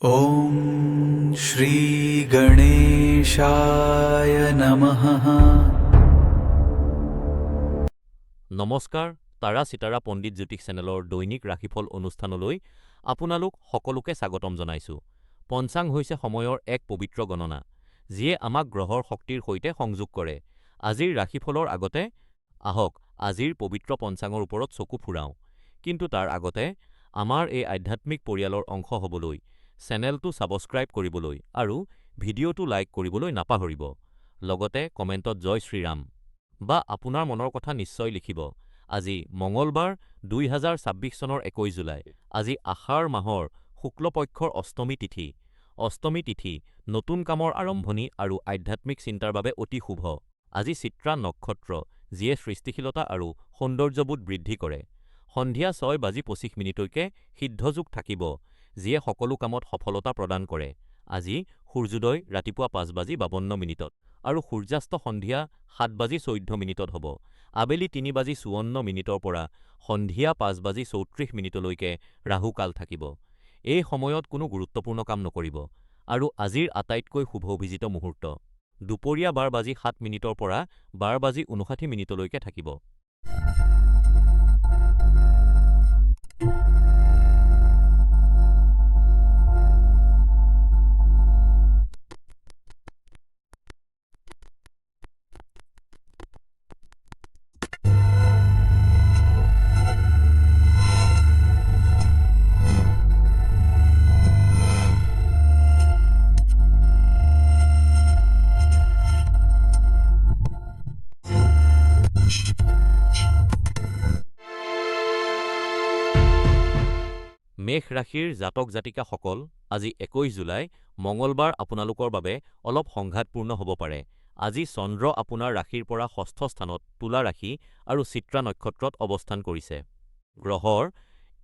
ॐ श्रीगणेशाय नमः। নমস্কাৰ, তাৰা চিতাৰা পণ্ডিত জ্যোতিষ চেনেলৰ দৈনিক ৰাশিফল অনুষ্ঠানলৈ আপোনালোক সকলোকে স্বাগতম জনাইছো। পঞ্চাং হৈছে সময়ৰ এক পবিত্ৰ গণনা, যিয়ে আমাক গ্ৰহৰ শক্তিৰ সৈতে সংযোগ কৰে। আজিৰ ৰাশিফলৰ আগতে আহক আজিৰ পবিত্ৰ পঞ্চাঙৰ ওপৰত চকু ফুৰাওঁ। কিন্তু তাৰ আগতে আমাৰ এই আধ্যাত্মিক পৰিয়ালৰ অংশ হ'বলৈ চেনেলটো ছাবস্ক্ৰাইব কৰিবলৈ আৰু ভিডিঅ'টো লাইক কৰিবলৈ নাপাহৰিব। লগতে কমেণ্টত জয় শ্ৰীৰাম বা আপোনাৰ মনৰ কথা নিশ্চয় লিখিব। আজি মঙলবাৰ ২০২৬ চনৰ ২১ জুলাই। আজি আষাৰ মাহৰ শুক্লপক্ষৰ অষ্টমী তিথি। অষ্টমী তিথি নতুন কামৰ আৰম্ভণি আৰু আধ্যাত্মিক চিন্তাৰ বাবে অতি শুভ। আজি চিত্ৰা নক্ষত্ৰ, যিয়ে সৃষ্টিশীলতা আৰু সৌন্দৰ্যবোধ বৃদ্ধি কৰে। সন্ধিয়া ৬:২৫লৈকে সিদ্ধযোগ থাকিব, যিয়ে সকলো কামত সফলতা প্ৰদান কৰে। আজি সূৰ্যোদয় ৰাতিপুৱা ৫:৫২ আৰু সূৰ্যাস্ত সন্ধিয়া ৭:১৪ হ'ব। আবেলি ৩:৫৪ পৰা সন্ধিয়া ৫:৩৪লৈকে ৰাহু কাল থাকিব। এই সময়ত কোনো গুৰুত্বপূৰ্ণ কাম নকৰিব। আৰু আজিৰ আটাইতকৈ শুভ অভিজিত মুহূৰ্ত দুপৰীয়া ১২:০৭ পৰা ১২:৫৯লৈকে থাকিব। মেষ ৰাশিৰ জাতক জাতিকাসকল, আজি ২১ জুলাই মঙলবাৰ আপোনালোকৰ বাবে অলপ সংঘাতপূৰ্ণ হ'ব পাৰে। আজি চন্দ্ৰ আপোনাৰ ৰাশিৰ পৰা ষষ্ঠ স্থানত তুলা ৰাশি আৰু চিত্ৰা নক্ষত্ৰত অৱস্থান কৰিছে। গ্ৰহৰ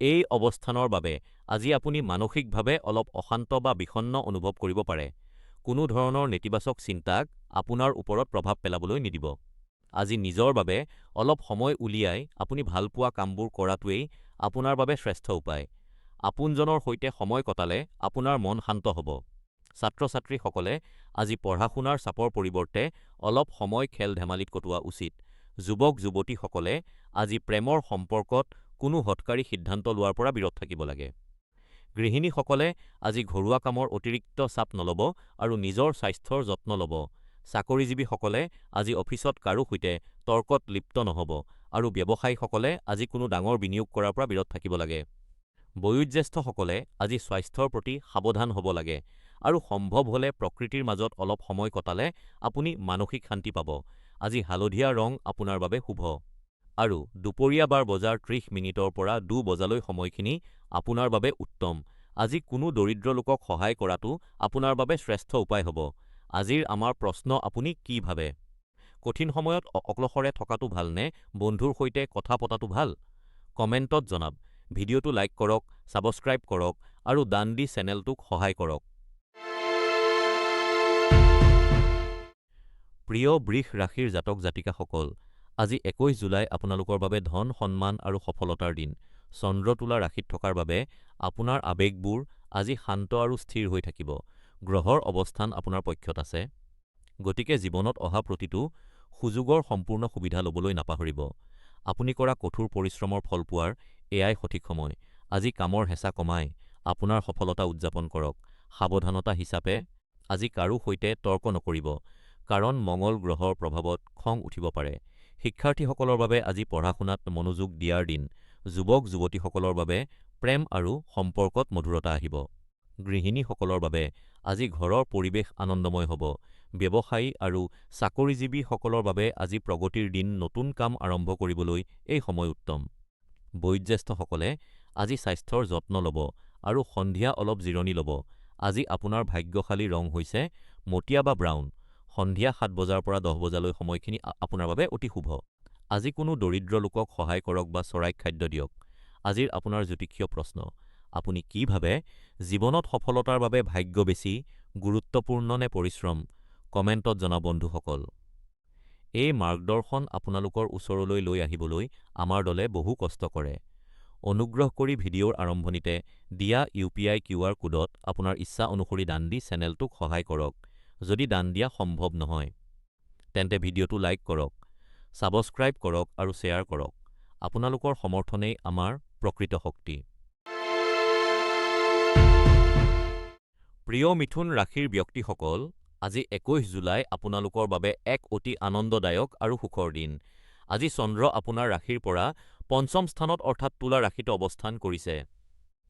এই অৱস্থানৰ বাবে আজি আপুনি মানসিকভাৱে অলপ অশান্ত বা বিষণ্ণ অনুভৱ কৰিব পাৰে। কোনো ধৰণৰ নেতিবাচক চিন্তাক আপোনাৰ ওপৰত প্ৰভাৱ পেলাবলৈ নিদিব। আজি নিজৰ বাবে অলপ সময় উলিয়াই আপুনি ভালপোৱা কামবোৰ কৰাটোৱেই আপোনাৰ বাবে শ্ৰেষ্ঠ উপায়। আপোনজনৰ সৈতে সময় কটালে আপোনাৰ মন শান্ত হ'ব। ছাত্ৰ-ছাত্ৰীসকলে আজি পঢ়া-শুনাৰ চাপৰ পৰিৱৰ্তে অলপ সময় খেল-ধেমালিত কটোৱা উচিত। যুৱক-যুৱতীসকলে আজি প্ৰেমৰ সম্পৰ্কত কোনো হঠকাৰী সিদ্ধান্ত লোৱাৰ পৰা বিৰত থাকিব লাগে। গৃহিণীসকলে আজি ঘৰুৱা কামৰ অতিৰিক্ত চাপ নল'ব আৰু নিজৰ স্বাস্থ্যৰ যত্ন ল'ব। চাকৰিজীৱীসকলে আজি অফিচত কাৰো সৈতে তৰ্কত লিপ্ত নহ'ব আৰু ব্যৱসায়ীসকলে আজি কোনো ডাঙৰ বিনিয়োগ কৰাৰ পৰা বিৰত থাকিব লাগে। বয়োজ্যেষ্ঠসকলে আজি স্বাস্থ্যৰ প্ৰতি সাৱধান হ'ব লাগে আৰু সম্ভৱ হ'লে প্ৰকৃতিৰ মাজত অলপ সময় কটালে আপুনি মানসিক শান্তি পাব। আজি হালধীয়া ৰং আপোনাৰ বাবে শুভ। আৰু দুপৰীয়া ১২:৩০ পৰা ২ বজালৈ সময়খিনি আপোনাৰ বাবে উত্তম। আজি কোনো দৰিদ্ৰ লোকক সহায় কৰাটো আপোনাৰ বাবে শ্ৰেষ্ঠ উপায় হ'ব। আজিৰ আমাৰ প্ৰশ্ন, আপুনি কি ভাবে? কঠিন সময়ত অকলশৰে থকাটো ভালনে বন্ধুৰ সৈতে কথা পতাটো ভাল? কমেণ্টত জনাব। ভিডিঅ'টো লাইক কৰক, ছাবস্ক্ৰাইব কৰক আৰু দান দি চেনেলটোক সহায় কৰক। প্ৰিয় বৃষ ৰাশিৰ জাতক জাতিকাসকল, আজি ২১ জুলাই আপোনালোকৰ বাবে ধন, সন্মান আৰু সফলতাৰ দিন। চন্দ্ৰ তুলা ৰাশিত থকাৰ বাবে আপোনাৰ আৱেগবোৰ আজি শান্ত আৰু স্থিৰ হৈ থাকিব। গ্ৰহৰ অৱস্থান আপোনাৰ পক্ষত আছে, গতিকে জীৱনত অহা প্ৰতিটো সুযোগৰ সম্পূৰ্ণ সুবিধা ল'বলৈ নাপাহৰিব। আপুনি কৰা কঠোৰ পৰিশ্ৰমৰ ফল পোৱাৰ এয়াই সঠিক সময়। আজি কামৰ হেঁচা কমাই আপোনাৰ সফলতা উদযাপন কৰক। সাৱধানতা হিচাপে আজি কাৰো সৈতে তৰ্ক নকৰিব, কাৰণ মঙল গ্ৰহৰ প্ৰভাৱত খং উঠিব পাৰে। শিক্ষাৰ্থীসকলৰ বাবে আজি পঢ়া-শুনাত মনোযোগ দিয়াৰ দিন। যুৱক-যুৱতীসকলৰ বাবে প্ৰেম আৰু সম্পৰ্কত মধুৰতা আহিব। গৃহিণীসকলৰ বাবে আজি ঘৰৰ পৰিৱেশ আনন্দময় হ'ব। ব্যৱসায়ী আৰু চাকৰিজীৱীসকলৰ বাবে আজি প্ৰগতিৰ দিন, নতুন কাম আৰম্ভ কৰিবলৈ এই সময় উত্তম। বয়োজ্যেষ্ঠসকলে আজি স্বাস্থ্যৰ যত্ন ল'ব আৰু সন্ধিয়া অলপ জিৰণি ল'ব। আজি আপোনাৰ ভাগ্যশালী ৰং হৈছে মটীয়া বা ব্ৰাউন। সন্ধিয়া ৭ বজাৰ পৰা ১০ বজালৈ সময়খিনি আপোনাৰ বাবে অতি শুভ। আজি কোনো দৰিদ্ৰ লোকক সহায় কৰক বা চৰাইক খাদ্য দিয়ক। আজিৰ আপোনাৰ জ্যোতিষীয় প্ৰশ্ন, আপুনি কি ভাবে? জীৱনত সফলতাৰ বাবে ভাগ্য বেছি গুৰুত্বপূৰ্ণ নে পৰিশ্ৰম? কমেণ্টত জনাব বন্ধুসকল। এই মাৰ্গদৰ্শন আপোনালোকৰ ওচৰলৈ লৈ আহিবলৈ আমাৰ দলে বহু কষ্ট কৰে। অনুগ্ৰহ কৰি ভিডিঅ'ৰ আৰম্ভণিতে দিয়া ইউ.পি.আই. কিউআৰ কোডত আপোনাৰ ইচ্ছা অনুসৰি দান দি চেনেলটোক সহায় কৰক। যদি দান দিয়া সম্ভৱ নহয়, তেন্তে ভিডিঅ'টো লাইক কৰক, ছাবস্ক্ৰাইব কৰক আৰু শ্বেয়াৰ কৰক। আপোনালোকৰ সমৰ্থনেই আমাৰ প্ৰকৃত শক্তি। প্ৰিয় মিথুন ৰাশিৰ ব্যক্তিসকল, আজি ২১ জুলাই আপোনালোকৰ বাবে এক অতি আনন্দদায়ক আৰু সুখৰ দিন। আজি চন্দ্ৰ আপোনাৰ ৰাশিৰ পৰা পঞ্চম স্থানত অৰ্থাৎ তুলা ৰাশিত অৱস্থান কৰিছে,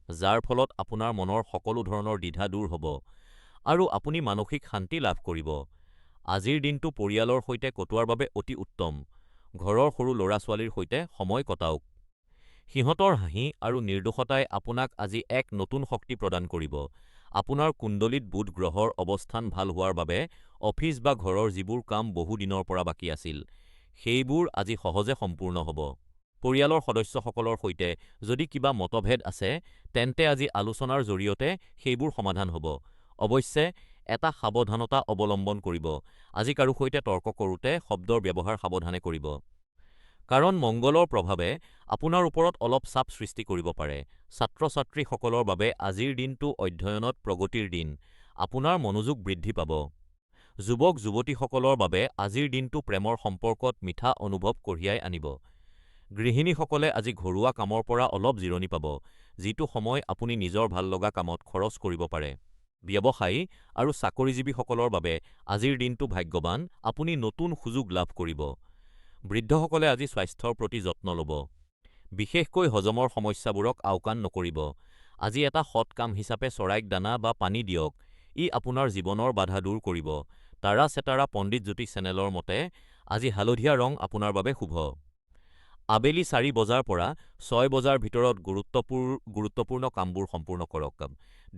যাৰ ফলত আপোনাৰ মনৰ সকলো ধৰণৰ দ্বিধা দূৰ হ'ব আৰু আপুনি মানসিক শান্তি লাভ কৰিব। আজিৰ দিনটো পৰিয়ালৰ সৈতে কটোৱাৰ বাবে অতি উত্তম। ঘৰৰ সৰু ল'ৰা-ছোৱালীৰ সৈতে সময় কটাওক। সিহঁতৰ হাঁহি আৰু নিৰ্দোষতাই আপোনাক আজি এক নতুন শক্তি প্ৰদান কৰিব। আপোনাৰ কুণ্ডলীত বুধ গ্ৰহৰ অৱস্থান ভাল হোৱাৰ বাবে অফিচ বা ঘৰৰ যিবোৰ কাম বহু দিনৰ পৰা বাকী আছিল, সেইবোৰ আজি সহজে সম্পূৰ্ণ হ'ব। পৰিয়ালৰ সদস্যসকলৰ সৈতে যদি কিবা মতভেদ আছে, তেন্তে আজি আলোচনাৰ জৰিয়তে সেইবোৰ সমাধান হ'ব। অৱশ্যে, এটা সাৱধানতা অৱলম্বন কৰিব। আজি কাৰো সৈতে তৰ্ক কৰোঁতে শব্দৰ ব্যৱহাৰ সাৱধানে কৰিব, কাৰণ মংগলৰ প্ৰভাৱে আপোনাৰ ওপৰত অলপ চাপ সৃষ্টি কৰিব পাৰে। ছাত্ৰ-ছাত্ৰীসকলৰ বাবে আজিৰ দিনটো অধ্যয়নত প্ৰগতিৰ দিন। আপোনাৰ মনোযোগ বৃদ্ধি পাব। যুৱক-যুৱতীসকলৰ বাবে আজিৰ দিনটো প্ৰেমৰ সম্পৰ্কত মিঠা অনুভৱ কঢ়িয়াই আনিব। গৃহিণীসকলে আজি ঘৰুৱা কামৰ পৰা অলপ জিৰণি পাব, যিটো সময় আপুনি নিজৰ ভাল লগা কামত খৰচ কৰিব পাৰে। ব্যৱসায়ী আৰু চাকৰিজীৱীসকলৰ বাবে আজিৰ দিনটো ভাগ্যৱান, আপুনি নতুন সুযোগ লাভ কৰিব। বৃদ্ধসকলে আজি স্বাস্থ্যৰ প্ৰতি যত্ন ল'ব। বিশেষকৈ হজমৰ সমস্যাবোৰক আওকাণ নকৰিব। আজি এটা সৎ কাম হিচাপে চৰাইক দানা বা পানী দিয়ক, ই আপোনাৰ জীৱনৰ বাধা দূৰ কৰিব। তাৰা চেতাৰা পণ্ডিত জ্যোতিষ চেনেলৰ মতে আজি হালধীয়া ৰং আপোনাৰ বাবে শুভ। আবেলি ৪ বজাৰ পৰা ৬ বজাৰ ভিতৰত গুৰুত্বপূৰ্ণ কামবোৰ সম্পূৰ্ণ কৰক।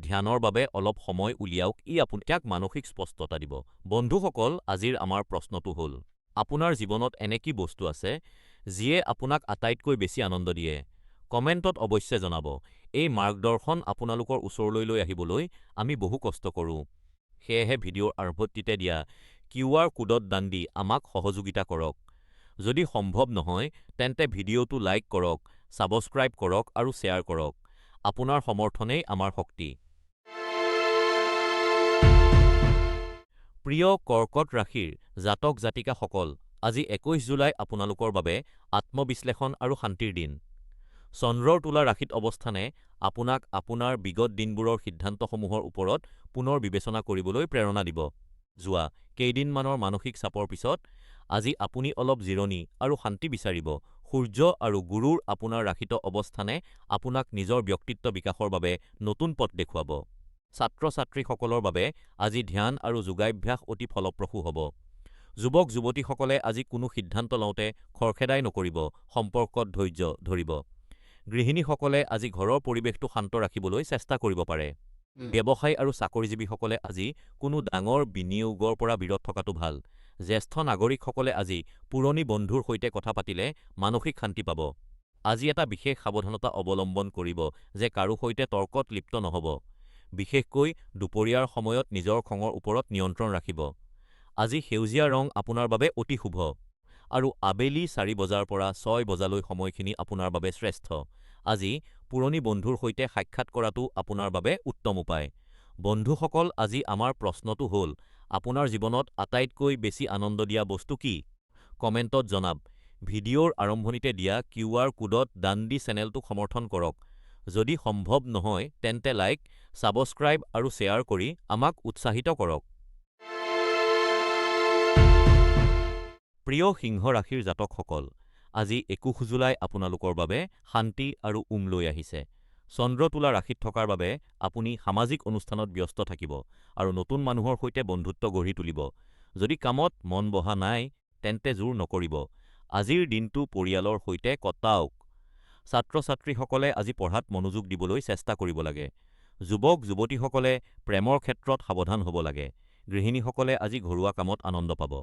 ধ্যানৰ বাবে অলপ সময় উলিয়াওক, ই আপোনাক মানসিক স্পষ্টতা দিব। বন্ধুসকল, আজিৰ আমাৰ প্ৰশ্নটো হ'ল, আপোনাৰ জীৱনত এনে কি বস্তু আছে যিয়ে আপোনাক আটাইতকৈ বেছি আনন্দ দিয়ে? কমেণ্টত অৱশ্যে জনাব। এই মাৰ্গদৰ্শন আপোনালোকৰ ওচৰলৈ লৈ আহিবলৈ আমি বহু কষ্ট কৰোঁ। সেয়েহে ভিডিঅ'ৰ আৰম্ভণিতে দিয়া কিউআৰ কোডত দান দি আমাক সহযোগিতা কৰক। যদি সম্ভৱ নহয়, তেন্তে ভিডিঅ'টো লাইক কৰক, ছাবস্ক্ৰাইব কৰক আৰু শ্বেয়াৰ কৰক। আপোনাৰ সমৰ্থনেই আমাৰ শক্তি। প্ৰিয় কৰ্কট ৰাশিৰ জাতক-জাতিকাসকল, আজি ২১ জুলাই আপোনালোকৰ বাবে আত্মবিশ্লেষণ আৰু শান্তিৰ দিন। চন্দ্ৰৰ তুলা ৰাশিত অৱস্থানে আপোনাক আপোনাৰ বিগত দিনবোৰৰ সিদ্ধান্তসমূহৰ ওপৰত পুনৰ বিবেচনা কৰিবলৈ প্ৰেৰণা দিব। যোৱা কেইদিনমানৰ মানসিক চাপৰ পিছত আজি আপুনি অলপ জিৰণি আৰু শান্তি বিচাৰিব। সূৰ্য আৰু গুৰুৰ আপোনাৰ ৰাশিত অৱস্থানে আপোনাক নিজৰ ব্যক্তিত্ব বিকাশৰ বাবে নতুন পথ দেখুৱাব। ছাত্ৰ-ছাত্ৰীসকলৰ বাবে আজি ধ্যান আৰু যোগাভ্যাস অতি ফলপ্ৰসূ হ'ব। যুৱক-যুৱতীসকলে আজি কোনো সিদ্ধান্ত লওঁতে খৰখেদাই নকৰিব, সম্পৰ্কত ধৈৰ্য ধৰিব। গৃহিণীসকলে আজি ঘৰৰ পৰিৱেশটো শান্ত ৰাখিবলৈ চেষ্টা কৰিব পাৰে। ব্যৱসায়ী আৰু চাকৰিজীৱীসকলে আজি কোনো ডাঙৰ বিনিয়োগৰ পৰা বিৰত থকাটো ভাল। জ্যেষ্ঠ নাগৰিকসকলে আজি পুৰণি বন্ধুৰ সৈতে কথা পাতিলে মানসিক শান্তি পাব। আজি এটা বিশেষ সাৱধানতা অৱলম্বন কৰিব যে কাৰো সৈতে তৰ্কত লিপ্ত নহ'ব। বিশেষকৈ দুপৰীয়াৰ সময়ত নিজৰ খঙৰ ওপৰত নিয়ন্ত্ৰণ ৰাখিব। আজি সেউজীয়া ৰং আপোনাৰ বাবে অতি শুভ। আৰু আবেলি ৪ বজাৰ পৰা ৬ বজালৈ সময়খিনি আপোনাৰ বাবে শ্ৰেষ্ঠ। আজি পুৰণি বন্ধুৰ সৈতে সাক্ষাৎ কৰাটো আপোনাৰ বাবে উত্তম উপায়। বন্ধুসকল, আজি আমাৰ প্ৰশ্নটো হ'ল, আপোনাৰ জীৱনত আটাইতকৈ বেছি আনন্দ দিয়া বস্তু কি? কমেণ্টত জনাব। ভিডিঅ'ৰ আৰম্ভণিতে দিয়া কিউআৰ কোডত দান দি চেনেলটোক সমৰ্থন কৰক। যদি সম্ভৱ নহয়, তেন্তে লাইক, ছাবস্ক্ৰাইব আৰু শ্বেয়াৰ কৰি আমাক উৎসাহিত কৰক। প্ৰিয় সিংহ ৰাশিৰ জাতকসকল, আজি ২১ জুলাই আপোনালোকৰ বাবে শান্তি আৰু লৈ আহিছে। চন্দ্ৰ তুলা ৰাশিত থকাৰ বাবে আপুনি সামাজিক অনুষ্ঠানত ব্যস্ত থাকিব আৰু নতুন মানুহৰ সৈতে বন্ধুত্ব গঢ়ি তুলিব। যদি কামত মন বহা নাই, তেন্তে জোৰ নকৰিব। আজিৰ দিনটো পৰিয়ালৰ সৈতে কটাওক। ছাত্ৰ-ছাত্ৰীসকলে আজি পঢ়াত মনোযোগ দিবলৈ চেষ্টা কৰিব লাগে। যুৱক-যুৱতীসকলে প্ৰেমৰ ক্ষেত্ৰত সাৱধান হ'ব লাগে। গৃহিণীসকলে আজি ঘৰুৱা কামত আনন্দ পাব।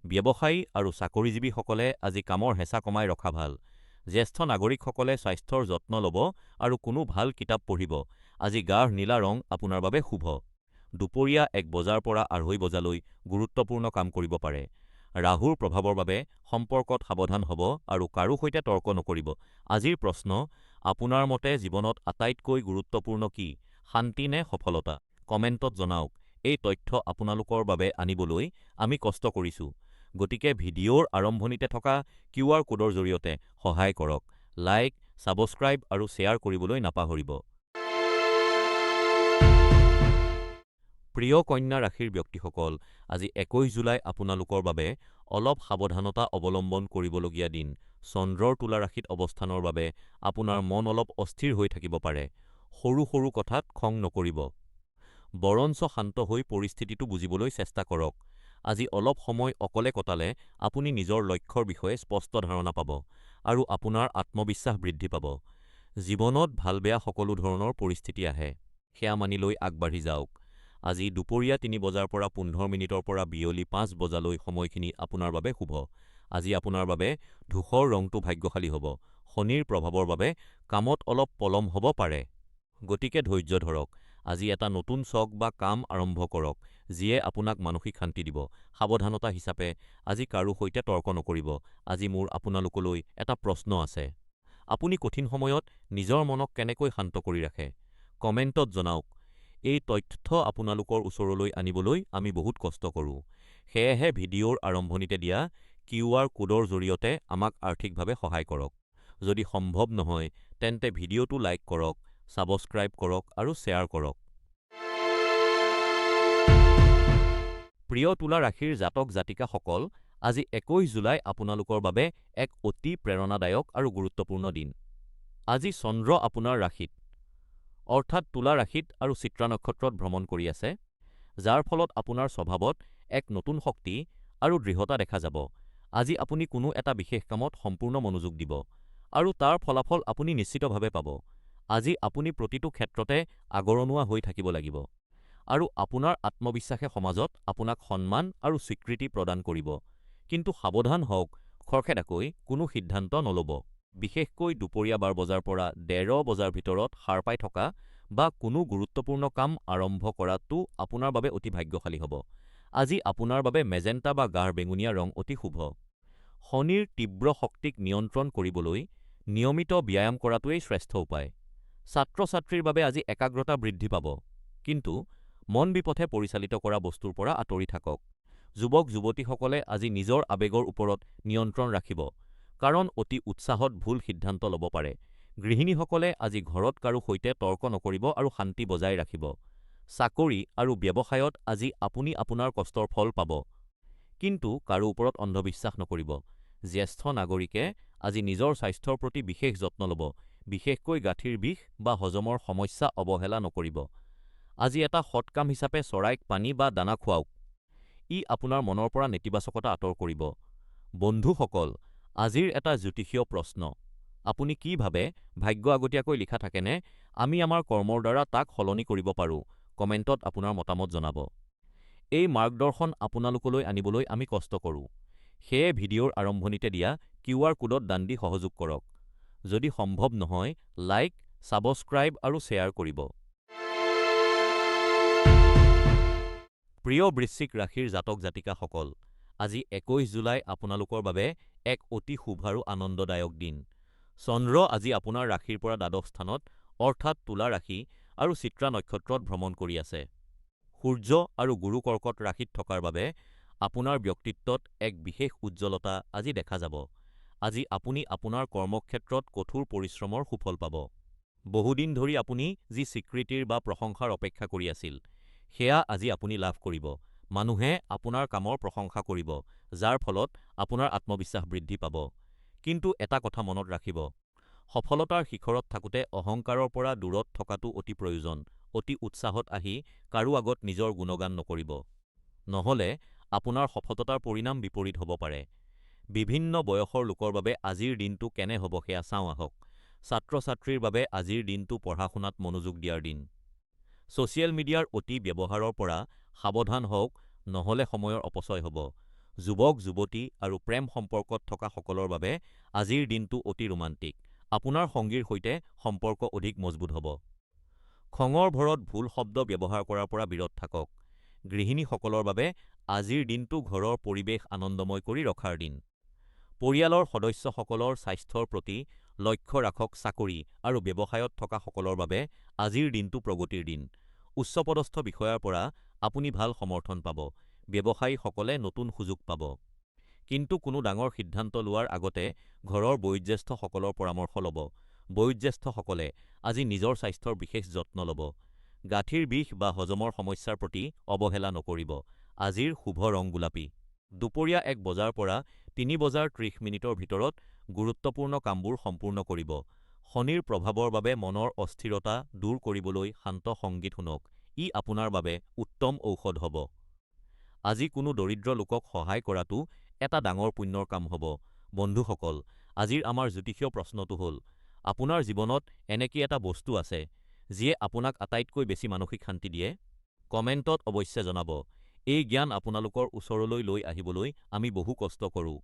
ব্যৱসায়ী আৰু চাকৰিজীৱীসকলে আজি কামৰ হেঁচা কমাই ৰখা ভাল। জ্যেষ্ঠ নাগৰিকসকলে স্বাস্থ্যৰ যত্ন ল'ব আৰু কোনো ভাল কিতাপ পঢ়িব। আজি গাঢ় নীলা ৰং আপোনাৰ বাবে শুভ। দুপৰীয়া ১ বজাৰ পৰা ২:৩০ বজালৈ গুৰুত্বপূৰ্ণ কাম কৰিব পাৰে। ৰাহুৰ প্ৰভাৱৰ বাবে সম্পৰ্কত সাৱধান হ'ব আৰু কাৰো সৈতে তৰ্ক নকৰিব। আজিৰ প্ৰশ্ন, আপোনাৰ মতে জীৱনত আটাইতকৈ গুৰুত্বপূৰ্ণ কি? শান্তি নে সফলতা? কমেণ্টত জনাওক। এই তথ্য আপোনালোকৰ বাবে আনিবলৈ আমি কষ্ট কৰিছোঁ। গতিকে ভিডিঅ'ৰ আৰম্ভণিতে থকা QR কোডৰ জৰিয়তে সহায় কৰক। লাইক, ছাবস্ক্ৰাইব আৰু শ্বেয়াৰ কৰিবলৈ নাপাহৰিব। প্ৰিয় কন্যা ৰাশিৰ ব্যক্তিসকল, আজি 21 জুলাই আপোনালোকৰ বাবে অলপ সাৱধানতা অৱলম্বন কৰিবলগীয়া দিন। চন্দ্ৰৰ তুলা ৰাশিত অৱস্থানৰ বাবে আপোনাৰ মন অলপ অস্থিৰ হৈ থাকিব পাৰে। সৰু সৰু কথাত খং নকৰিব। বৰঞ্চ শান্ত হৈ পৰিস্থিতিটো বুজিবলৈ চেষ্টা কৰক। আজি অলপ সময় অকলে কটালে আপুনি নিজৰ লক্ষ্যৰ বিষয়ে স্পষ্ট ধাৰণা পাব আৰু আপোনাৰ আত্মবিশ্বাস বৃদ্ধি পাব। জীৱনত ভাল-বেয়া সকলো ধৰণৰ পৰিস্থিতি আহে, সেয়া মানি লৈ আগবাঢ়ি যাওক। আজি দুপৰীয়া ৩ বজাৰ পৰা ১৫ মিনিটৰ পৰা বিয়লি ৫ বজালৈ সময়খিনি আপোনাৰ বাবে শুভ। আজি আপোনাৰ বাবে ধূসৰ ৰংটো ভাগ্যশালী হ'ব। শনিৰ প্ৰভাৱৰ বাবে কামত অলপ পলম হ'ব পাৰে। গতিকে ধৈৰ্য ধৰক। আজি এটা নতুন চখ বা কাম আৰম্ভ কৰক, যিয়ে আপোনাক মানসিক শান্তি দিব। সাৱধানতা হিচাপে আজি কাৰো সৈতে তৰ্ক নকৰিব। আজি মোৰ আপোনালোকলৈ এটা প্ৰশ্ন আছে। আপুনি কঠিন সময়ত নিজৰ মনক কেনেকৈ শান্ত কৰি ৰাখে? কমেণ্টত জনাওক। এই তথ্য আপোনালোকৰ ওচৰলৈ আনিবলৈ আমি বহুত কষ্ট কৰোঁ। সেয়েহে ভিডিঅ'ৰ আৰম্ভণিতে দিয়া QR কোডৰ জৰিয়তে আমাক আৰ্থিকভাৱে সহায় কৰক। যদি সম্ভৱ নহয়, তেন্তে ভিডিঅ'টো লাইক কৰক, ছাবস্ক্ৰাইব কৰক আৰু শ্বেয়াৰ কৰক। প্ৰিয় তুলা ৰাশিৰ জাতক জাতিকাসকল, আজি 21 জুলাই আপোনালোকৰ বাবে এক অতি প্ৰেৰণাদায়ক আৰু গুৰুত্বপূৰ্ণ দিন। আজি চন্দ্ৰ আপোনাৰ ৰাশিত, অৰ্থাৎ তুলা ৰাশিত আৰু চিত্ৰা নক্ষত্ৰত ভ্ৰমণ কৰি আছে, যাৰ ফলত আপোনাৰ স্বভাৱত এক নতুন শক্তি আৰু দৃঢ়তা দেখা যাব। আজি আপুনি কোনো এটা বিশেষ কামত সম্পূৰ্ণ মনোযোগ দিব আৰু তাৰ ফলাফল আপুনি নিশ্চিতভাৱে পাব। আজি আপুনি প্ৰতিটো ক্ষেত্ৰতে আগৰণুৱা হৈ থাকিব লাগিব আৰু আপোনাৰ আত্মবিশ্বাসে সমাজত আপোনাক সন্মান আৰু স্বীকৃতি প্ৰদান কৰিব। কিন্তু সাৱধান হওক, খৰখেদাকৈ কোনো সিদ্ধান্ত নল'ব। বিশেষকৈ দুপৰীয়া ১২ বজাৰ পৰা ১:৩০ বজাৰ ভিতৰত সাৰ পাই থকা বা কোনো গুৰুত্বপূৰ্ণ কাম আৰম্ভ কৰাটো আপোনাৰ বাবে অতি ভাগ্যশালী হ'ব। আজি আপোনাৰ বাবে মেজেণ্টা বা গাঢ় বেঙুনীয়া ৰং অতি শুভ। শনিৰ তীব্ৰ শক্তিক নিয়ন্ত্ৰণ কৰিবলৈ নিয়মিত ব্যায়াম কৰাটোৱেই শ্ৰেষ্ঠ উপায়। ছাত্ৰ-ছাত্ৰীৰ বাবে আজি একাগ্ৰতা বৃদ্ধি পাব, কিন্তু মন বিপথে পৰিচালিত কৰা বস্তুৰ পৰা আঁতৰি থাকক। যুৱক-যুৱতীসকলে আজি নিজৰ আৱেগৰ ওপৰত নিয়ন্ত্ৰণ ৰাখিব, কাৰণ অতি উৎসাহত ভুল সিদ্ধান্ত ল'ব পাৰে। গৃহিণীসকলে আজি ঘৰত কাৰো সৈতে তৰ্ক নকৰিব আৰু শান্তি বজাই ৰাখিব। চাকৰি আৰু ব্যৱসায়ত আজি আপুনি আপোনাৰ কষ্টৰ ফল পাব, কিন্তু কাৰো ওপৰত অন্ধবিশ্বাস নকৰিব। জ্যেষ্ঠ নাগৰিকে আজি নিজৰ স্বাস্থ্যৰ প্ৰতি বিশেষ যত্ন ল'ব, বিশেষকৈ গাঁঠিৰ বিষ বা হজমৰ সমস্যা অৱহেলা নকৰিব। আজি এটা সৎ কাম হিচাপে চৰাইক পানী বা দানা খুৱাওক। ই আপোনাৰ মনৰ পৰা নেতিবাচকতা আঁতৰ কৰিব। বন্ধুসকল, আজিৰ এটা জ্যোতিষীয় প্ৰশ্ন। আপুনি কি ভাবে? ভাগ্য আগতীয়াকৈ লিখা থাকেনে? আমি আমাৰ কৰ্মৰ দ্বাৰা তাক সলনি কৰিব পাৰোঁ। কমেণ্টত আপোনাৰ মতামত জনাব। এই মাৰ্গদৰ্শন আপোনালোকলৈ আনিবলৈ আমি কষ্ট কৰোঁ। সেয়ে ভিডিঅ'ৰ আৰম্ভণিতে দিয়া QR কোডত দান দি সহযোগ কৰক। যদি সম্ভৱ নহয়, লাইক, ছাবস্ক্ৰাইব আৰু শ্বেয়াৰ কৰিব। প্ৰিয় বৃশ্চিক ৰাশিৰ জাতক জাতিকাসকল, আজি 21 জুলাই আপোনালোকৰ বাবে এক অতি শুভ আৰু আনন্দদায়ক দিন। চন্দ্ৰ আজি আপোনাৰ ৰাশিৰ পৰা দ্বাদশ স্থানত, অৰ্থাৎ তুলা ৰাশি আৰু চিত্ৰা নক্ষত্ৰত ভ্ৰমণ কৰি আছে। সূৰ্য আৰু গুৰু কৰ্কট ৰাশিত থকাৰ বাবে আপোনাৰ ব্যক্তিত্বত এক বিশেষ উজ্জ্বলতা আজি দেখা যাব। আজি আপুনি আপোনাৰ কৰ্মক্ষেত্ৰত কঠোৰ পৰিশ্ৰমৰ সুফল পাব। বহুদিন ধৰি আপুনি যি স্বীকৃতিৰ বা প্ৰশংসাৰ অপেক্ষা কৰি আছিল, সেয়া আজি আপুনি লাভ কৰিব। মানুহে আপোনাৰ কামৰ প্ৰশংসা কৰিব, যাৰ ফলত আপোনাৰ আত্মবিশ্বাস বৃদ্ধি পাব। কিন্তু এটা কথা মনত ৰাখিব, সফলতাৰ শিখৰত থাকোঁতে অহংকাৰৰ পৰা দূৰত থকাটো অতি প্ৰয়োজন। অতি উৎসাহত আহি কাৰো আগত নিজৰ গুণগান নকৰিব, নহ'লে আপোনাৰ সফলতাৰ পৰিণাম বিপৰীত হ'ব পাৰে। বিভিন্ন বয়সৰ লোকৰ বাবে আজিৰ দিনটো কেনে হ'ব সেয়া চাওঁ আহক। ছাত্ৰ-ছাত্ৰীৰ বাবে আজিৰ দিনটো পঢ়া-শুনাত মনোযোগ দিয়াৰ দিন। ছ'চিয়েল মিডিয়াৰ অতি ব্যৱহাৰৰ পৰা সাৱধান হওক, নহ'লে সময়ৰ অপচয় হ'ব। যুৱক-যুৱতী আৰু প্ৰেম সম্পৰ্কত থকা সকলৰ বাবে আজিৰ দিনটো অতি ৰোমান্টিক। আপোনাৰ সঙ্গীৰ সৈতে সম্পৰ্ক অধিক মজবুত হ'ব। খঙৰ ভৰত ভুল শব্দ ব্যৱহাৰ কৰাৰ পৰা বিৰত থাকক। গৃহিণীসকলৰ বাবে আজিৰ দিনটো ঘৰৰ পৰিৱেশ আনন্দময় কৰি ৰখাৰ দিন। পৰিয়ালৰ সদস্যসকলৰ স্বাস্থ্যৰ প্ৰতি লক্ষ্য ৰাখক চাকৰি আৰু ব্যৱসায়ত থকা সকলৰ বাবে আজিৰ দিনটো প্ৰগতিৰ দিন। উচ্চপদস্থ বিষয়াৰ পৰা আপুনি ভাল সমৰ্থন পাব। ব্যৱসায়ীসকলে নতুন সুযোগ পাব। কিন্তু কোনো ডাঙৰ সিদ্ধান্ত লোৱাৰ আগতে ঘৰৰ বয়োজ্যেষ্ঠসকলৰ পৰামৰ্শ ল'ব। বয়োজ্যেষ্ঠসকলে আজি নিজৰ স্বাস্থ্যৰ বিশেষ যত্ন ল'ব। গাঁঠিৰ বিষ বা হজমৰ সমস্যাৰ প্ৰতি অৱহেলা নকৰিব। আজিৰ শুভ ৰং গোলাপী। দুপৰীয়া ১ বজাৰ পৰা ৩ বজাৰ ৩০ মিনিটৰ ভিতৰত গুৰুত্বপূৰ্ণ কামবোৰ সম্পূৰ্ণ কৰিব। শনিৰ প্ৰভাৱৰ বাবে মনৰ অস্থিৰতা দূৰ কৰিবলৈ শান্ত সংগীত শুনক। ই আপোনাৰ বাবে উত্তম ঔষধ হ'ব। আজি কোনো দৰিদ্ৰ লোকক সহায় কৰাটো এটা ডাঙৰ পুণ্যৰ কাম হ'ব। বন্ধুসকল, আজিৰ আমাৰ জ্যোতিষীয় প্ৰশ্নটো হ'ল, আপোনাৰ জীৱনত এনে কি এটা বস্তু আছে যিয়ে আপোনাক আটাইতকৈ বেছি মানসিক শান্তি দিয়ে? কমেণ্টত অৱশ্যে জনাব। এই জ্ঞান আপোনালোকৰ ওচৰলৈ লৈ আহিবলৈ আমি বহু কষ্ট কৰোঁ।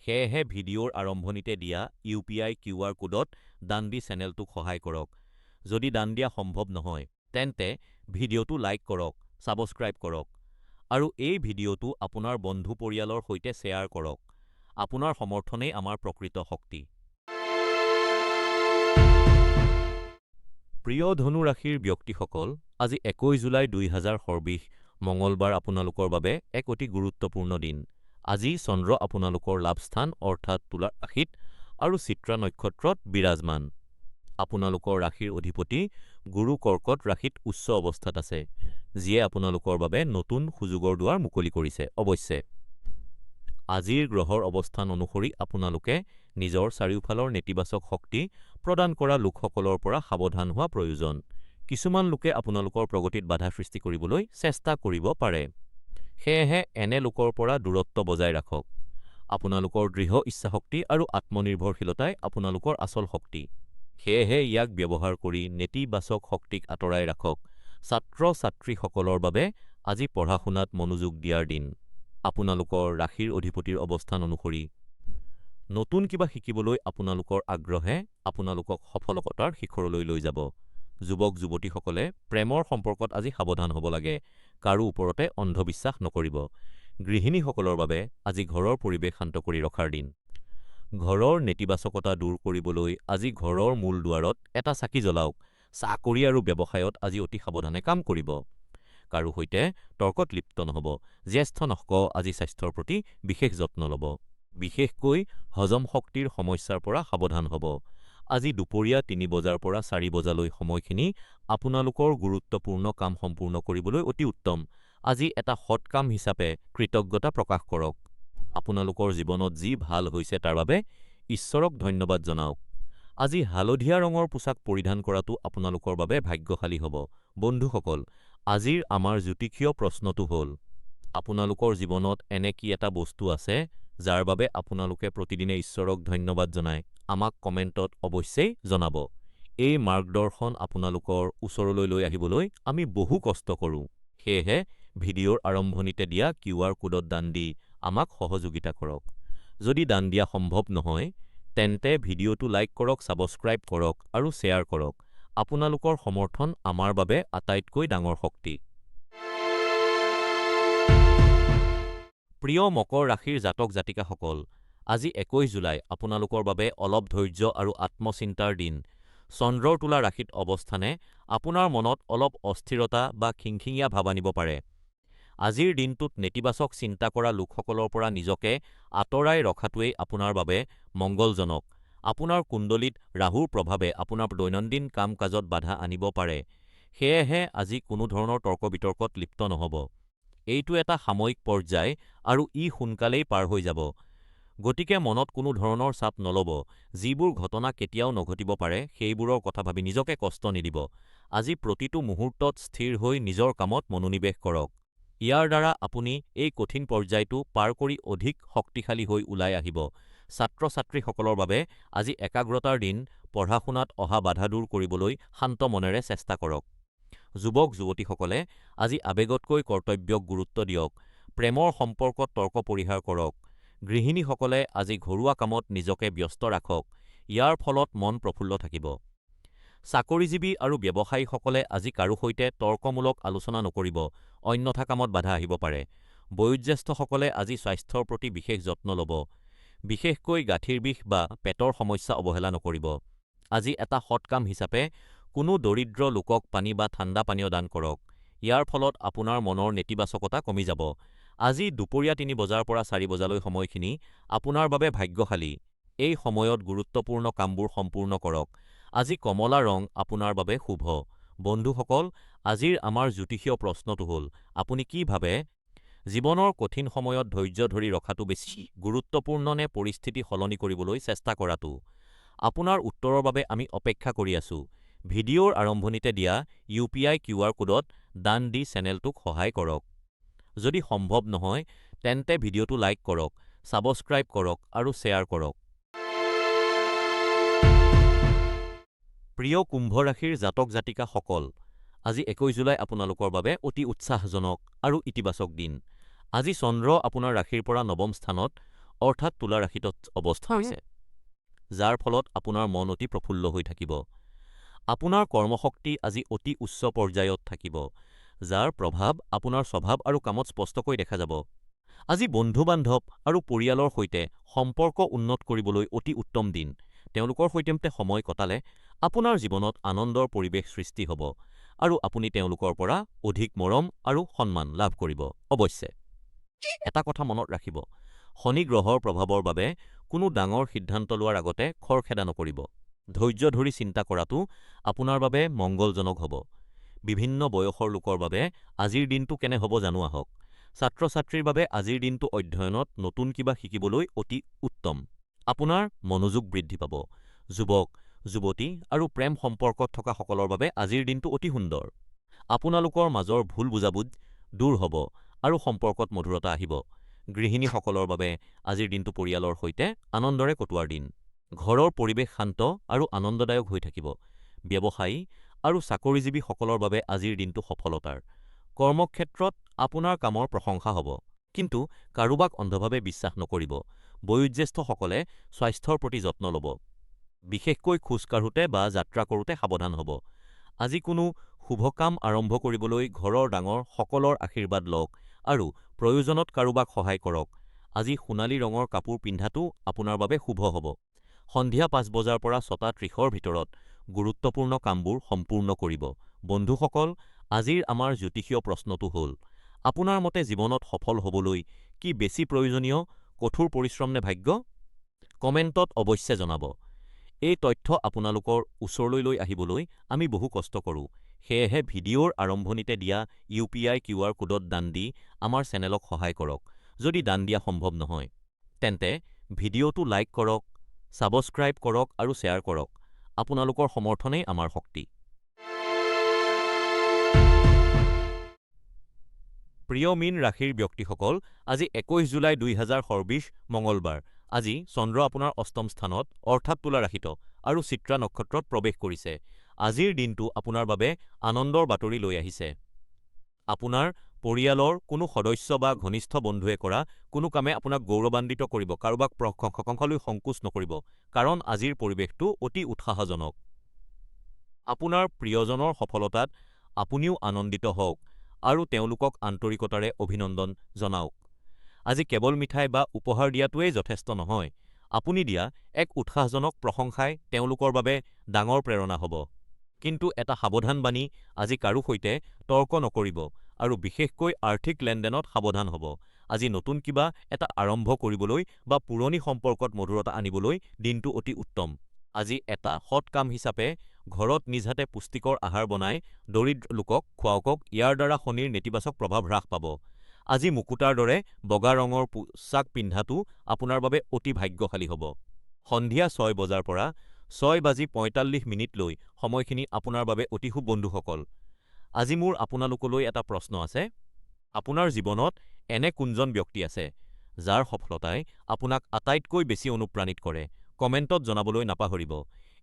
সেয়েহে ভিডিঅ'ৰ আৰম্ভণিতে দিয়া UPI QR কোডত দান দি চেনেলটোক সহায় কৰক। যদি দান দিয়া সম্ভৱ নহয়, তেন্তে ভিডিঅ'টো লাইক কৰক, ছাবস্ক্ৰাইব কৰক, আৰু এই ভিডিঅ'টো আপোনাৰ বন্ধু পৰিয়ালৰ সৈতে শ্বেয়াৰ কৰক। আপোনাৰ সমৰ্থনেই আমাৰ প্ৰকৃত শক্তি। প্ৰিয় ধনু ৰাশিৰ ব্যক্তিসকল, আজি ২১ জুলাই ২০২০ মঙলবাৰ আপোনালোকৰ বাবে এক অতি গুৰুত্বপূৰ্ণ দিন। আজি চন্দ্ৰ আপোনালোকৰ লাভস্থান অৰ্থাৎ তুলা ৰাশিত আৰু চিত্ৰা নক্ষত্ৰত বিৰাজমান। আপোনালোকৰ ৰাশিৰ অধিপতি গুৰু কৰ্কট ৰাশিত উচ্চ অৱস্থাত আছে, যিয়ে আপোনালোকৰ বাবে নতুন সুযোগৰ দুৱাৰ মুকলি কৰিছে। অৱশ্যে আজিৰ গ্ৰহৰ অৱস্থান অনুসৰি আপোনালোকে নিজৰ চাৰিওফালৰ নেতিবাচক শক্তি প্ৰদান কৰা লোকসকলৰ পৰা সাৱধান হোৱা প্ৰয়োজন। কিছুমান লোকে আপোনালোকৰ প্ৰগতিত বাধা সৃষ্টি কৰিবলৈ চেষ্টা কৰিব পাৰে। সেয়েহে এনে লোকৰ পৰা দূৰত্ব বজাই ৰাখক। আপোনালোকৰ দৃঢ় ইচ্ছাশক্তি আৰু আত্মনিৰ্ভৰশীলতাই আপোনালোকৰ আচল শক্তি। সেয়েহে ইয়াক ব্যৱহাৰ কৰি নেতিবাচক শক্তিক আঁতৰাই ৰাখক। ছাত্ৰ-ছাত্ৰীসকলৰ বাবে আজি পঢ়া-শুনাত মনোযোগ দিয়াৰ দিন। আপোনালোকৰ ৰাশিৰ অধিপতিৰ অৱস্থান অনুসৰি নতুন কিবা শিকিবলৈ আপোনালোকৰ আগ্ৰহে আপোনালোকক সফলতাৰ শিখৰলৈ লৈ যাব। যুৱক-যুৱতীসকলে প্ৰেমৰ সম্পৰ্কত আজি সাৱধান হ'ব লাগে। কাৰো ওপৰতে অন্ধবিশ্বাস নকৰিব। গৃহিণীসকলৰ বাবে আজি ঘৰৰ পৰিৱেশ শান্ত কৰি ৰখাৰ দিন। ঘৰৰ নেতিবাচকতা দূৰ কৰিবলৈ আজি ঘৰৰ মূল দুৱাৰত এটা চাকি জ্বলাওক। চাকৰি আৰু ব্যৱসায়ত আজি অতি সাৱধানে কাম কৰিব। কাৰো সৈতে তৰ্কত লিপ্ত নহ'ব। জ্যেষ্ঠ নখ আজি স্বাস্থ্যৰ প্ৰতি বিশেষ যত্ন ল'ব। বিশেষকৈ হজম শক্তিৰ সমস্যাৰ পৰা সাৱধান হ'ব। আজি দুপৰীয়া ৩ বজাৰ পৰা ৪ বজালৈ সময়খিনি আপোনালোকৰ গুৰুত্বপূৰ্ণ কাম সম্পূৰ্ণ কৰিবলৈ অতি উত্তম। আজি এটা সৎ কাম হিচাপে কৃতজ্ঞতা প্ৰকাশ কৰক। আপোনালোকৰ জীৱনত যি ভাল হৈছে তাৰ বাবে ঈশ্বৰক ধন্যবাদ জনাওক। আজি হালধীয়া ৰঙৰ পোছাক পৰিধান কৰাটো আপোনালোকৰ বাবে ভাগ্যশালী হ'ব। বন্ধুসকল, আজিৰ আমাৰ জ্যোতিষীয় প্ৰশ্নটো হ'ল, আপোনালোকৰ জীৱনত এনে কি এটা বস্তু আছে যাৰ বাবে আপোনালোকে প্ৰতিদিনে ঈশ্বৰক ধন্যবাদ জনায়? আমাক কমেণ্টত অৱশ্যেই জনাব। এই মাৰ্গদৰ্শন আপোনালোকৰ ওচৰলৈ লৈ আহিবলৈ আমি বহু কষ্ট কৰোঁ। সেয়েহে ভিডিঅ'ৰ আৰম্ভণিতে দিয়া QR কোডত দান দি আমাক সহযোগিতা কৰক। যদি দান দিয়া সম্ভৱ নহয়, তেন্তে ভিডিঅ'টো লাইক কৰক, ছাবস্ক্ৰাইব কৰক আৰু শ্বেয়াৰ কৰক। আপোনালোকৰ সমৰ্থন আমাৰ বাবে আটাইতকৈ ডাঙৰ শক্তি। প্ৰিয় মকৰ ৰাশিৰ জাতক-জাতিকাসকল, আজি ২১ জুলাই আপোনালোকৰ বাবে অলপ ধৈৰ্য আৰু আত্মচিন্তাৰ দিন। চন্দ্ৰৰ তুলা ৰাশিত অৱস্থানে আপোনাৰ মনত অলপ অস্থিৰতা বা খিংখিঙীয়া ভাৱ আনিব পাৰে। আজিৰ দিনটোত নেতিবাচক চিন্তা কৰা লোকসকলৰ পৰা নিজকে আঁতৰাই ৰখাটোৱেই আপোনাৰ বাবে মংগলজনক। আপোনাৰ কুণ্ডলীত ৰাহুৰ প্ৰভাৱে আপোনাৰ দৈনন্দিন কাম-কাজত বাধা আনিব পাৰে। সেয়েহে আজি কোনো ধৰণৰ তৰ্ক-বিতৰ্কত লিপ্ত নহ'ব। এইটো এটা সাময়িক পৰ্যায় আৰু ই সোনকালেই পাৰ হৈ যাব। গতিকে মনত কোনো ধৰণৰ চাপ নল'ব। যিবোৰ ঘটনা কেতিয়াও নঘটিব পাৰে সেইবোৰৰ কথা ভাবি নিজকে কষ্ট নিদিব। আজি প্ৰতিটো মুহূৰ্তত স্থিৰ হৈ নিজৰ কামত মনোনিৱেশ কৰক। ইয়াৰ দ্বাৰা আপুনি এই কঠিন পৰ্যায়টো পাৰ কৰি অধিক শক্তিশালী হৈ ওলাই আহিব। ছাত্ৰ-ছাত্ৰীসকলৰ বাবে আজি একাগ্ৰতাৰ দিন। পঢ়া-শুনাত অহা বাধা দূৰ কৰিবলৈ শান্ত মনেৰে চেষ্টা কৰক। যুৱক-যুৱতীসকলে আজি আৱেগতকৈ কৰ্তব্যক গুৰুত্ব দিয়ক। প্ৰেমৰ সম্পৰ্কত তৰ্ক পৰিহাৰ কৰক। গৃহিণীসকলে আজি ঘৰুৱা কামত নিজকে ব্যস্ত ৰাখক। ইয়াৰ ফলত মন প্ৰফুল্ল থাকিব। চাকৰিজীৱী আৰু ব্যৱসায়ীসকলে আজি কাৰো সৈতে তৰ্কমূলক আলোচনা নকৰিব, অন্যথা কামত বাধা আহিব পাৰে। বয়োজ্যেষ্ঠসকলে আজি স্বাস্থ্যৰ প্ৰতি বিশেষ যত্ন ল'ব। বিশেষকৈ গাঁঠিৰ বিষ বা পেটৰ সমস্যা অৱহেলা নকৰিব। আজি এটা সৎ কাম হিচাপে কোনো দৰিদ্ৰ লোকক পানী বা ঠাণ্ডা পানীয় দান কৰক। ইয়াৰ ফলত আপোনাৰ মনৰ নেতিবাচকতা কমি যাব। আজি দুপৰীয়া ৩ বজাৰ পৰা ৪ বজালৈ সময়খিনি আপোনাৰ বাবে ভাগ্যশালী। এই সময়ত গুৰুত্বপূৰ্ণ কামবোৰ সম্পূৰ্ণ কৰক। আজি কমলা ৰং আপোনাৰ বাবে শুভ। বন্ধুসকল, আজিৰ আমাৰ জ্যোতিষীয় প্ৰশ্নটো হ'ল, আপুনি কি ভাবে? জীৱনৰ কঠিন সময়ত ধৈৰ্য ধৰি ৰখাটো বেছি গুৰুত্বপূৰ্ণ নে পৰিস্থিতি সলনি কৰিবলৈ চেষ্টা কৰাটো? আপোনাৰ উত্তৰৰ বাবে আমি অপেক্ষা কৰি আছো। ভিডিঅ'ৰ আৰম্ভণিতে দিয়া UPI QR কোডত দান দি চেনেলটোক সহায় কৰক। যদি সম্ভৱ নহয়, তেন্তে ভিডিঅ'টো লাইক কৰক, ছাবস্ক্ৰাইব কৰক আৰু শ্বেয়াৰ কৰক। প্ৰিয় কুম্ভ ৰাশিৰ জাতক জাতিকাসকল, আজি ২১ জুলাই আপোনালোকৰ বাবে অতি উৎসাহজনক আৰু ইতিবাচক দিন। আজি চন্দ্ৰ আপোনাৰ ৰাশিৰ পৰা নৱম স্থানত অৰ্থাৎ তুলা ৰাশিত অৱস্থা হৈছে, যাৰ ফলত আপোনাৰ মন অতি প্ৰফুল্ল হৈ থাকিব। আপোনাৰ কৰ্মশক্তি আজি অতি উচ্চ পৰ্যায়ত থাকিব, যাৰ প্ৰভাৱ আপোনাৰ স্বভাৱ আৰু কামত স্পষ্টকৈ দেখা যাব। আজি বন্ধু-বান্ধৱ আৰু পৰিয়ালৰ সৈতে সম্পৰ্ক উন্নত কৰিবলৈ অতি উত্তম দিন। তেওঁলোকৰ সৈতে সময় কটালে আপোনাৰ জীৱনত আনন্দৰ পৰিৱেশ সৃষ্টি হ'ব আৰু আপুনি তেওঁলোকৰ পৰা অধিক মৰম আৰু সন্মান লাভ কৰিব। অৱশ্যে, এটা কথা মনত ৰাখিব, শনি গ্ৰহৰ প্ৰভাৱৰ বাবে কোনো ডাঙৰ সিদ্ধান্ত লোৱাৰ আগতে খৰখেদা নকৰিব। ধৈৰ্য ধৰি চিন্তা কৰাটো আপোনাৰ বাবে মংগলজনক হ'ব। বিভিন্ন বয়সৰ লোকৰ বাবে আজিৰ দিনটো কেনে হ'ব জানো আহক। ছাত্ৰ-ছাত্ৰীৰ বাবে আজিৰ দিনটো অধ্যয়নত নতুন কিবা শিকিবলৈ অতি উত্তম। আপোনাৰ মনোযোগ বৃদ্ধি পাব। যুৱক, যুৱতী আৰু প্ৰেম সম্পৰ্কত থকা সকলৰ বাবে আজিৰ দিনটো অতি সুন্দৰ। আপোনালোকৰ মাজৰ ভুল বুজাবুজ দূৰ হ'ব আৰু সম্পৰ্কত মধুৰতা আহিব। গৃহিণীসকলৰ বাবে আজিৰ দিনটো পৰিয়ালৰ সৈতে আনন্দৰে কটোৱাৰ দিন। ঘৰৰ পৰিৱেশ শান্ত আৰু আনন্দদায়ক হৈ থাকিব। ব্যৱসায়ী আৰু চাকৰিজীৱীসকলৰ বাবে আজিৰ দিনটো সফলতাৰ। কৰ্মক্ষেত্ৰত আপোনাৰ কামৰ প্ৰশংসা হ'ব, কিন্তু কাৰোবাক অন্ধভাৱে বিশ্বাস নকৰিব। বয়োজ্যেষ্ঠসকলে স্বাস্থ্যৰ প্ৰতি যত্ন ল'ব। বিশেষকৈ খোজ কাঢ়োতে বা যাত্ৰা কৰোঁতে সাৱধান হ'ব। আজি কোনো শুভ কাম আৰম্ভ কৰিবলৈ ঘৰৰ ডাঙৰ সকলৰ আশীৰ্বাদ লওক আৰু প্ৰয়োজনত কাৰোবাক সহায় কৰক। আজি সোণালী ৰঙৰ কাপোৰ পিন্ধাটো আপোনাৰ বাবে শুভ হ'ব। সন্ধিয়া ৫ বজাৰ পৰা ৬টা ৩০ৰ ভিতৰত গুৰুত্বপূৰ্ণ কামবোৰ সম্পূৰ্ণ কৰিব। বন্ধুসকল, আজিৰ আমাৰ জ্যোতিষীয় প্ৰশ্নটো হ'ল, আপোনাৰ মতে জীৱনত সফল হ'বলৈ কি বেছি প্ৰয়োজনীয়, কঠোৰ পৰিশ্ৰম নে ভাগ্য? কমেণ্টত অৱশ্যে জনাব। এই তথ্য আপোনালোকৰ ওচৰলৈ লৈ আহিবলৈ আমি বহু কষ্ট কৰোঁ। সেয়েহে ভিডিঅ'ৰ আৰম্ভণিতে দিয়া UPI QR কোডত দান দি আমাৰ চেনেলক সহায় কৰক। যদি দান দিয়া সম্ভৱ নহয়, তেন্তে ভিডিঅ'টো লাইক কৰক, ছাবস্ক্ৰাইব কৰক আৰু শ্বেয়াৰ কৰক। আপোনালোকৰ সমৰ্থনেই আমাৰ শক্তি। প্ৰিয় মীন ৰাশিৰ ব্যক্তিসকল, আজি ২১ জুলাই ২০২০ মঙলবাৰ। আজি চন্দ্ৰ আপোনাৰ অষ্টম স্থানত অৰ্থাৎ তুলা ৰাশিত আৰু চিত্ৰা নক্ষত্ৰত প্ৰৱেশ কৰিছে। আজিৰ দিনটো আপোনাৰ বাবে আনন্দৰ বাতৰি লৈ আহিছে। আপোনাৰ পৰিয়ালৰ কোনো সদস্য বা ঘনিষ্ঠ বন্ধুৱে কৰা কোনো কামে আপোনাক গৌৰৱান্বিত কৰিব। কাৰোবাক প্ৰশংসালৈ সংকোচ নকৰিব, কাৰণ আজিৰ পৰিৱেশটো অতি উৎসাহজনক। আপোনাৰ প্ৰিয়জনৰ সফলতাত আপুনিও আনন্দিত হওক আৰু তেওঁলোকক আন্তৰিকতাৰে অভিনন্দন জনাওক। আজি কেৱল মিঠাই বা উপহাৰ দিয়াটোৱেই যথেষ্ট নহয়। আপুনি দিয়া এক উৎসাহজনক প্ৰশংসাই তেওঁলোকৰ বাবে ডাঙৰ প্ৰেৰণা হ'ব। কিন্তু এটা সাৱধানবাণী, আজি কাৰো সৈতে তৰ্ক নকৰিব আৰু বিশেষকৈ আৰ্থিক লেনদেনত সাৱধান হ'ব। আজি নতুন কিবা এটা আৰম্ভ কৰিবলৈ বা পুৰণি সম্পৰ্কত মধুৰতা আনিবলৈ দিনটো অতি উত্তম। আজি এটা সৎ কাম হিচাপে ঘৰত নিজ হাতে পুষ্টিকৰ আহাৰ বনাই দৰিদ্ৰ লোকক খুৱাওক। ইয়াৰ দ্বাৰা শনিৰ নেতিবাচক প্ৰভাৱ হ্ৰাস পাব। আজি মুকুতাৰ দৰে বগা ৰঙৰ পোছাক পিন্ধাটো আপোনাৰ বাবে অতি ভাগ্যশালী হ'ব। সন্ধিয়া ৬ বজাৰ পৰা ৬:৪৫ লৈ সময়খিনি আপোনাৰ বাবে অতি শুভ। বন্ধুসকল, আজি মোৰ আপোনালোকলৈ এটা প্ৰশ্ন আছে। আপোনাৰ জীৱনত এনে কোনজন ব্যক্তি আছে, যাৰ সফলতাই আপোনাক আটাইতকৈ বেছি অনুপ্ৰাণিত কৰে? কমেণ্টত জনাবলৈ নাপাহৰিব।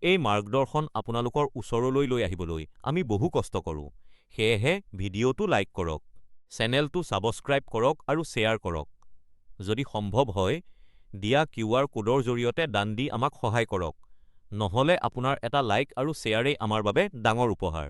এই মাৰ্গদৰ্শন আপোনালোকৰ ওচৰলৈ লৈ আহিবলৈ আমি বহু কষ্ট কৰোঁ। সেয়েহে ভিডিঅ'টো লাইক কৰক, চেনেলটো ছাবস্ক্ৰাইব কৰক আৰু শ্বেয়াৰ কৰক। যদি সম্ভৱ হয়, দিয়া QR কোডৰ জৰিয়তে দান দি আমাক সহায় কৰক। নহ'লে আপোনাৰ এটা লাইক আৰু শ্বেয়াৰেই আমাৰ বাবে ডাঙৰ উপহাৰ।